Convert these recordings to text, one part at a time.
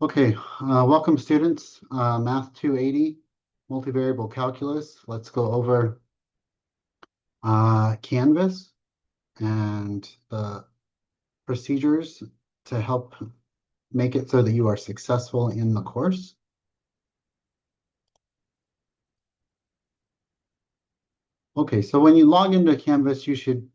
Okay, welcome students. Math 280, multivariable calculus. Let's go over Canvas and the procedures to help make it so that you are successful in the course. Okay, so when you log into Canvas, you should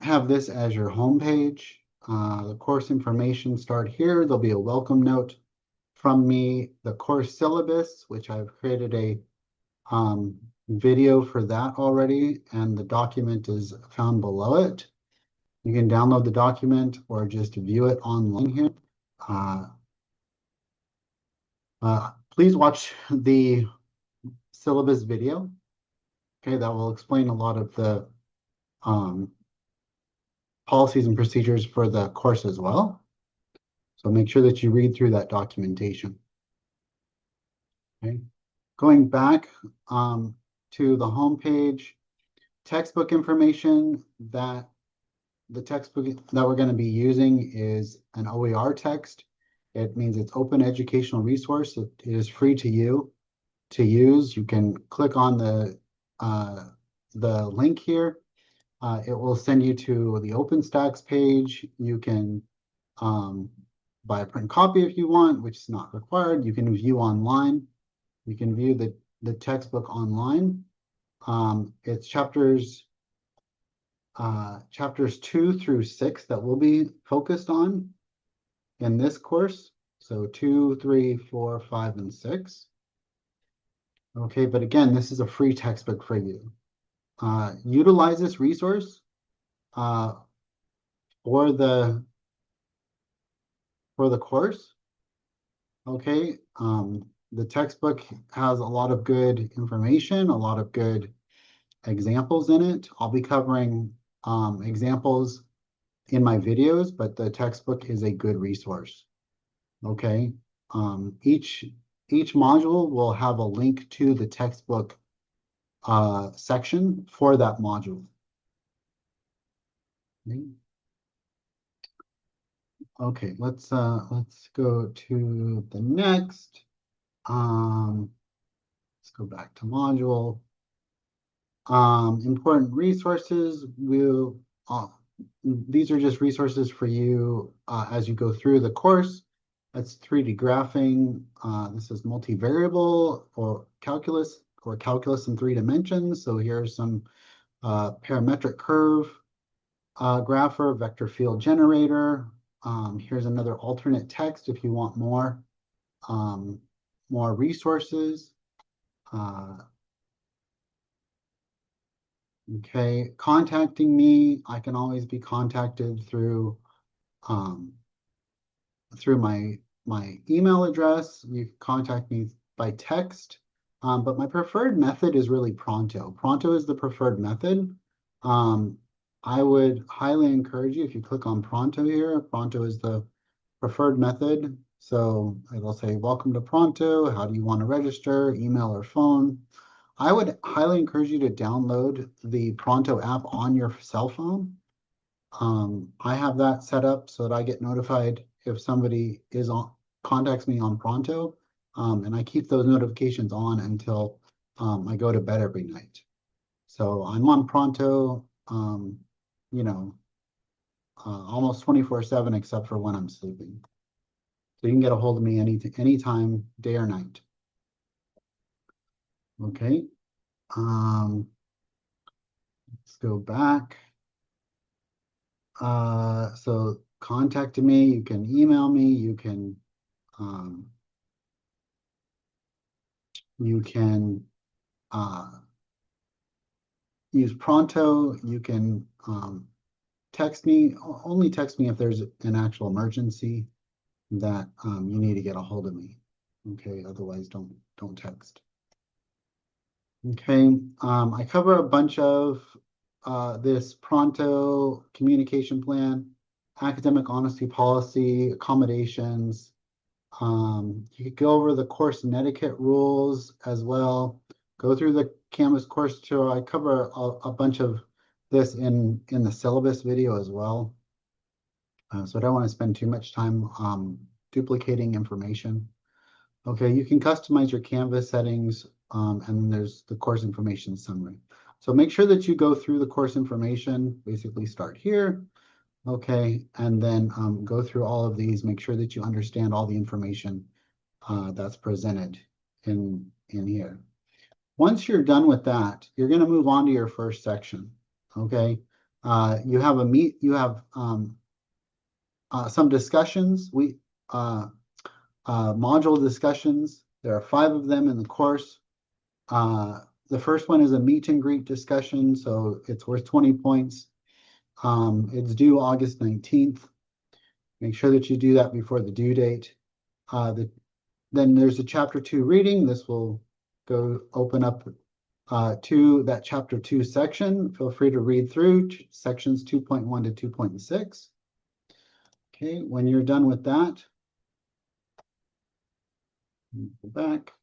have this as your home page. The course information start here. There'll be a welcome note from me, the course syllabus, which I've created a video for that already, and the document is found below it. You can download the document or just view it online here. Please watch the syllabus video. Okay, that will explain a lot of the policies and procedures for the course as well. So make sure that you read through that documentation. Okay, going back to the home page, textbook information. That the textbook that we're going to be using is an OER text. It means it's open educational resource. It is free to you to use. You can click on the link here. It will send you to the OpenStax page. You can buy a print copy if you want, which is not required. You can view online. You can view the textbook online. It's chapters 2 through 6 that we'll be focused on in this course. So 2, 3, 4, 5, and 6. Okay, but again, this is a free textbook for you. Utilize this resource for the course. Okay, the textbook has a lot of good information, a lot of good examples in it. I'll be covering examples in my videos, but the textbook is a good resource. Okay, each module will have a link to the textbook section for that module. Okay, let's go to the next. Let's go back to module. Important resources. These are just resources for you as you go through the course. That's 3D graphing. This is multivariable or calculus in 3 dimensions. So here's some parametric curve grapher, vector field generator. Here's another alternate text if you want more resources. Okay, contacting me, I can always be contacted through my email address. You can contact me by text, but my preferred method is really Pronto. Pronto is the preferred method. I would highly encourage you, if you click on Pronto here, Pronto is the preferred method. So it'll say, welcome to Pronto. How do you want to register, email or phone? I would highly encourage you to download the Pronto app on your cell phone. I have that set up so that I get notified if somebody contacts me on Pronto, and I keep those notifications on until I go to bed every night. So I'm on Pronto, almost 24/7 except for when I'm sleeping. So you can get a hold of me anytime, day or night. Okay. Let's go back. So contact me, you can email me, you can use Pronto, you can text me, only text me if there's an actual emergency that you need to get a hold of me. Okay, otherwise don't text. Okay, I cover a bunch of this Pronto communication plan, academic honesty policy, accommodations. You could go over the course and etiquette rules as well. Go through the Canvas course tour. I cover a bunch of this in the syllabus video as well. So I don't want to spend too much time duplicating information. Okay, you can customize your Canvas settings, and then there's the course information summary. So make sure that you go through the course information, basically start here, okay, and then go through all of these, make sure that you understand all the information that's presented in here. Once you're done with that, you're going to move on to your first section, okay? You have some discussions. Module discussions. There are 5 of them in the course. The first one is a meet and greet discussion, so it's worth 20 points. It's due August 19th. Make sure that you do that before the due date. Then there's a chapter 2 reading. This will go open up to that chapter 2 section. Feel free to read through sections 2.1 to 2.6. Okay, when you're done with that, go back.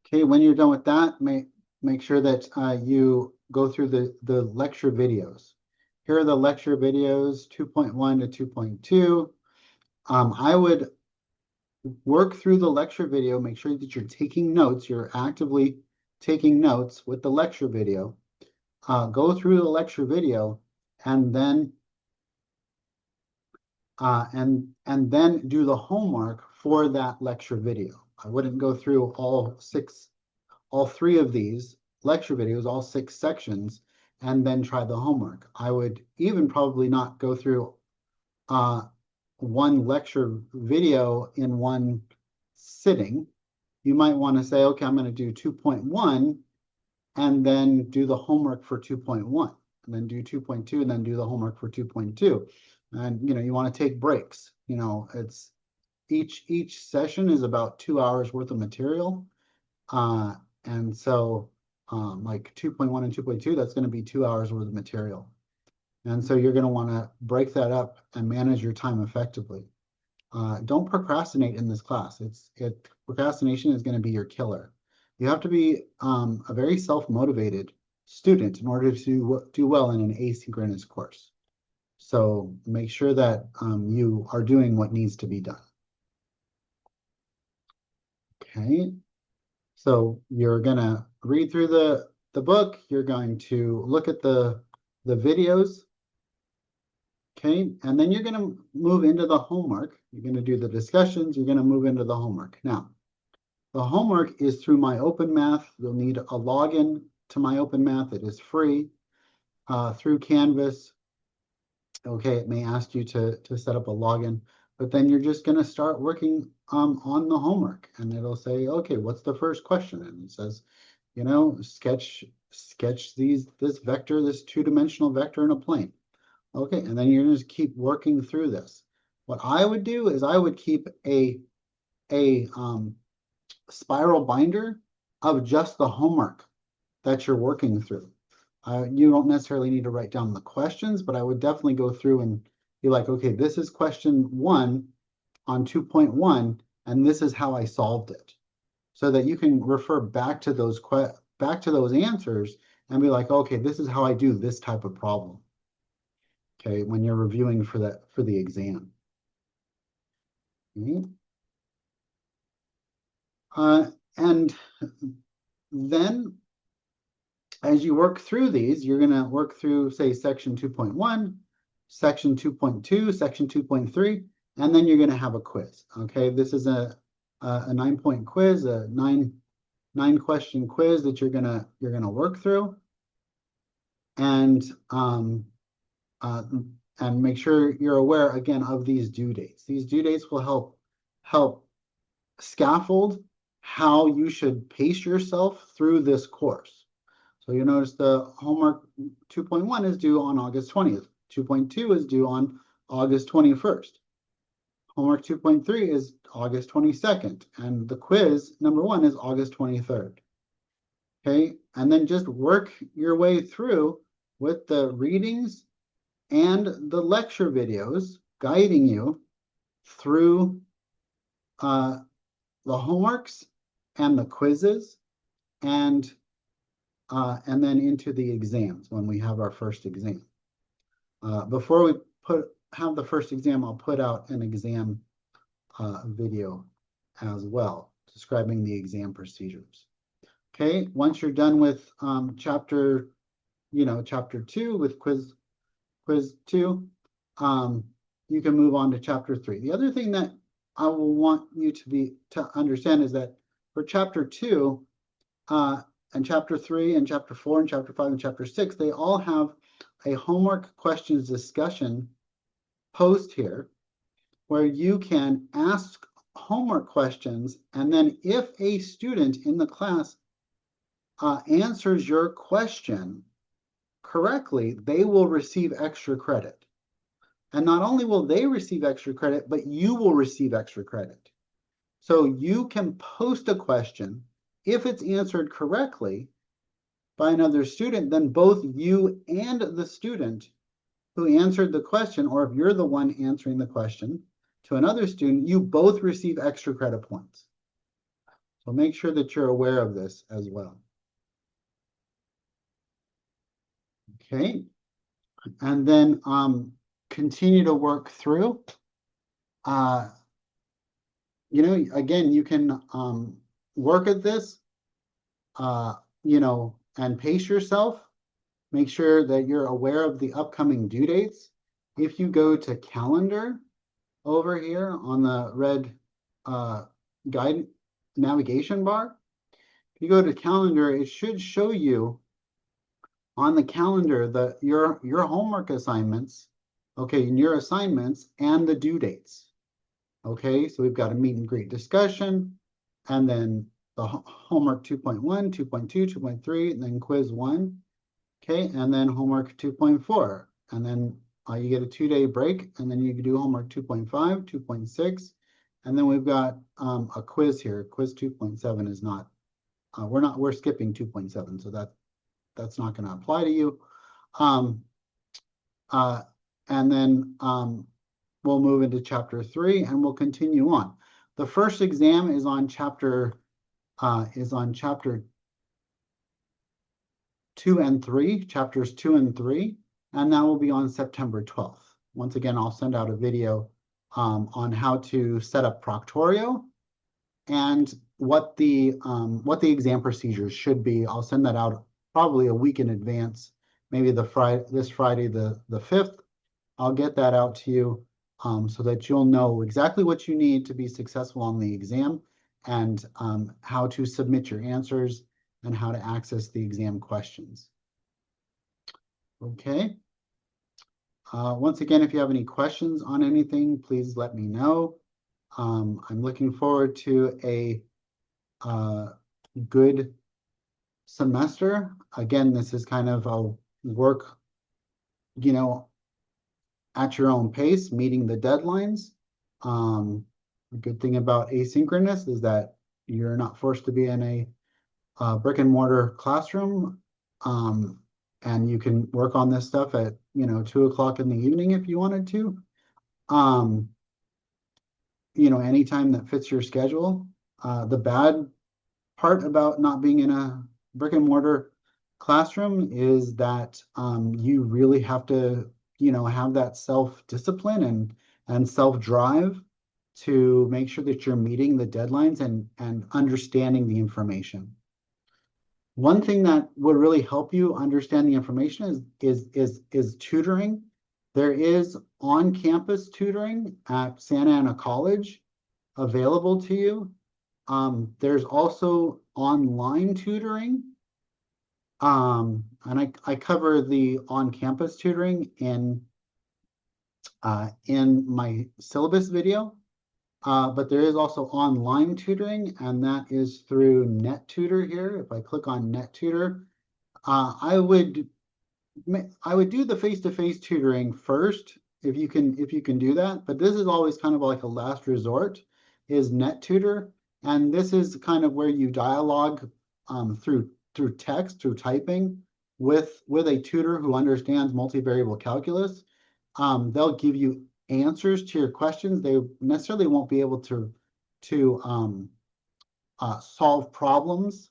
Okay, when you're done with that, make sure that you go through the lecture videos. Here are the lecture videos, 2.1 to 2.2. I would work through the lecture video, make sure that you're taking notes, you're actively taking notes with the lecture video. Go through the lecture video and then do the homework for that lecture video. I wouldn't go through all 3 of these lecture videos, all 6 sections, and then try the homework. I would even probably not go through one lecture video in one sitting. You might want to say, okay, I'm going to do 2.1 and then do the homework for 2.1, and then do 2.2 and then do the homework for 2.2. And you want to take breaks. It's each session is about 2 hours worth of material. And so like 2.1 and 2.2, that's going to be 2 hours worth of material. And so you're going to want to break that up and manage your time effectively. Don't procrastinate in this class. Procrastination is going to be your killer. You have to be a very self-motivated student in order to do well in an asynchronous course. So make sure that you are doing what needs to be done. Okay. So you're going to read through the book. You're going to look at the videos. Okay. And then you're going to move into the homework. You're going to do the discussions. You're going to move into the homework. Now, the homework is through MyOpenMath. You'll need a login to MyOpenMath. It is free through Canvas. Okay, it may ask you to set up a login, but then you're just going to start working on the homework, and it'll say, okay, what's the first question? And it says, sketch this vector, this 2-dimensional vector in a plane. Okay, and then you're going to keep working through this. What I would do is I would keep a spiral binder of just the homework that you're working through. You don't necessarily need to write down the questions, but I would definitely go through and be like, okay, this is question 1 on 2.1, and this is how I solved it. So that you can refer back to those answers and be like, okay, this is how I do this type of problem. Okay, when you're reviewing for the exam. Okay. And then as you work through these, you're going to work through, say, section 2.1, section 2.2, section 2.3, and then you're going to have a quiz. Okay, this is a 9-point quiz, a 9-question quiz that you're gonna work through, and make sure you're aware again of these due dates. These due dates will help scaffold how you should pace yourself through this course. So you notice the homework 2.1 is due on August 20th. 2.2 is due on August 21st. Homework 2.3 is August 22nd. And the quiz number 1 is August 23rd. Okay, and then just work your way through with the readings and the lecture videos guiding you through the homeworks and the quizzes and then into the exams when we have our first exam. Before we put have the first exam, I'll put out an exam video as well, describing the exam procedures. Okay, once you're done with chapter 2 with quiz 2, you can move on to chapter 3. The other thing that I will want you to understand is that for chapter 2, and chapter 3 and chapter 4 and chapter 5 and chapter 6, they all have a homework questions discussion post here where you can ask homework questions, and then if a student in the class answers your question correctly, they will receive extra credit. And not only will they receive extra credit, but you will receive extra credit. So you can post a question. If it's answered correctly by another student, then both you and the student who answered the question, or if you're the one answering the question to another student, you both receive extra credit points. So make sure that you're aware of this as well. Okay, and then continue to work through. Again, you can work at this, and pace yourself. Make sure that you're aware of the upcoming due dates. If you go to calendar over here on the red guide navigation bar, if you go to calendar, it should show you on the calendar your homework assignments, okay, and your assignments and the due dates. Okay, so we've got a meet and greet discussion, and then the homework 2.1, 2.2, 2.3, and then quiz 1. Okay, and then homework 2.4, and then you get a 2-day break, and then you can do homework 2.5, 2.6, and then we've got a quiz here. Quiz 2.7 is not, we're skipping 2.7, so that's not going to apply to you. And then we'll move into chapter 3, and we'll continue on. The first exam is on chapter 2 and 3, chapters 2 and 3, and that will be on September 12th. Once again, I'll send out a video on how to set up Proctorio and what the exam procedures should be. I'll send that out probably a week in advance, maybe this Friday, the 5th. I'll get that out to you so that you'll know exactly what you need to be successful on the exam, and how to submit your answers and how to access the exam questions. Okay. Once again, if you have any questions on anything, please let me know. I'm looking forward to a good semester. Again, this is kind of a work, at your own pace, meeting the deadlines. The good thing about asynchronous is that you're not forced to be in a brick and mortar classroom, and you can work on this stuff at 2 o'clock in the evening if you wanted to. Anytime that fits your schedule. The bad part about not being in a brick and mortar classroom is that you really have to have that self-discipline and self-drive to make sure that you're meeting the deadlines and understanding the information. One thing that would really help you understand the information is tutoring. There is on-campus tutoring at Santa Ana College available to you. There's also online tutoring. And I cover the on-campus tutoring in my syllabus video. But there is also online tutoring, and that is through NetTutor here. If I click on NetTutor, I would do the face-to-face tutoring first if you can do that. But this is always kind of like a last resort, is NetTutor, and this is kind of where you dialogue through text, through typing with a tutor who understands multivariable calculus. They'll give you answers to your questions. They necessarily won't be able to solve problems,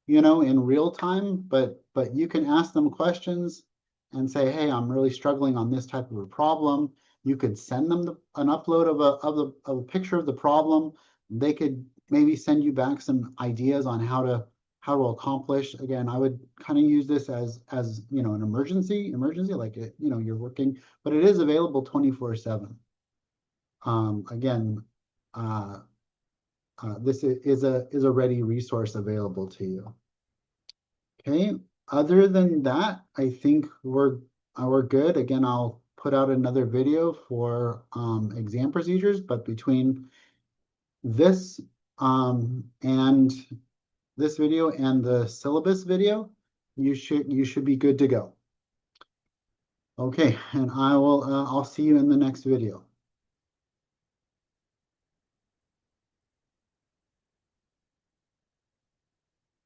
in real time, but you can ask them questions and say, hey, I'm really struggling on this type of a problem. You could send them an upload of a picture of the problem. They could maybe send you back some ideas on how to accomplish. Again, I would kind of use this as you know, an emergency like it, you know, you're working, but it is available 24/7. Again, uh, this is a ready resource available to you. Okay, other than that, I think we're good. Again, I'll put out another video for exam procedures, but between this and this video and the syllabus video, you should be good to go. Okay, and I'll see you in the next video.